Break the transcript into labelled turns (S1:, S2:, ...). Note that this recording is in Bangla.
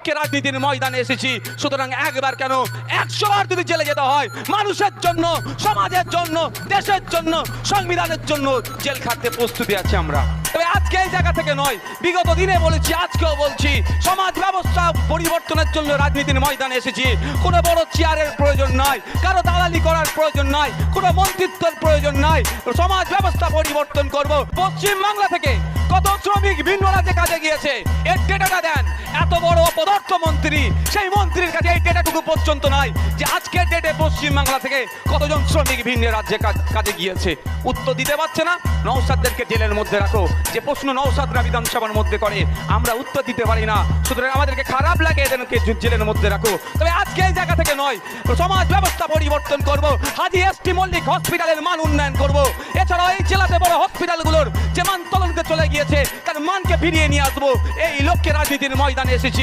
S1: লক্ষ্যে রাজনীতির ময়দানে এসেছি। সুতরাং একবার কেন 100 বার যদি জেলে যেতে হয়, মানুষের জন্য, সমাজের জন্য, দেশের জন্য, সংবিধানের জন্য জেল খাটতে প্রস্তুতি আছে আমরা। তবে আজকে এই জায়গা থেকে নয়, বিগত দিনে বলেছি, আজকেও বলছি, সমাজ ব্যবস্থা পরিবর্তনের জন্য রাজনীতির ময়দানে এসেছি। কোনো বড় চেয়ারের প্রয়োজন নাই, কারো দালালি করার প্রয়োজন নাই, কোনো মন্ত্রিত্বের প্রয়োজন নাই। সমাজ ব্যবস্থা পরিবর্তন করব। পশ্চিম বাংলা থেকে কত শ্রমিক ভিন্ন রাজ্যে কাজে গিয়েছে, এর ডেটাটা দেন। এত বড় অপদার্থ মন্ত্রী, সেই মন্ত্রীর কাছে এই ডেটাটুকু পর্যন্ত নাই যে আজকের ডেটে পশ্চিম বাংলা থেকে কতজন শ্রমিক ভিন্ন রাজ্যে কাজে গিয়েছে। উত্তর দিতে পারছে না। নওশাদদেরকে জেলের মধ্যে রাখো, যে প্রশ্ন নওশাদরা বিধানসভার মধ্যে করে, আমরা উত্তর দিতে পারি না। সুতরাং আমাদেরকে খারাপ লাগে এদেরকে জেলের মধ্যে রাখো। তবে আজকে এই জায়গা থেকে নয়, সমাজ ব্যবস্থা পরিবর্তন করব। হাজী এসটি মল্লিক হসপিটালের মান উন্নয়ন করব। এছাড়াও এই জেলাতে বড় হসপিটালগুলোর যে মান তলনকে চলে গিয়েছে, তার মানকে ফিরিয়ে নিয়ে আসবো। এই লক্ষ্যে রাজনীতির ময়দানে এসেছি।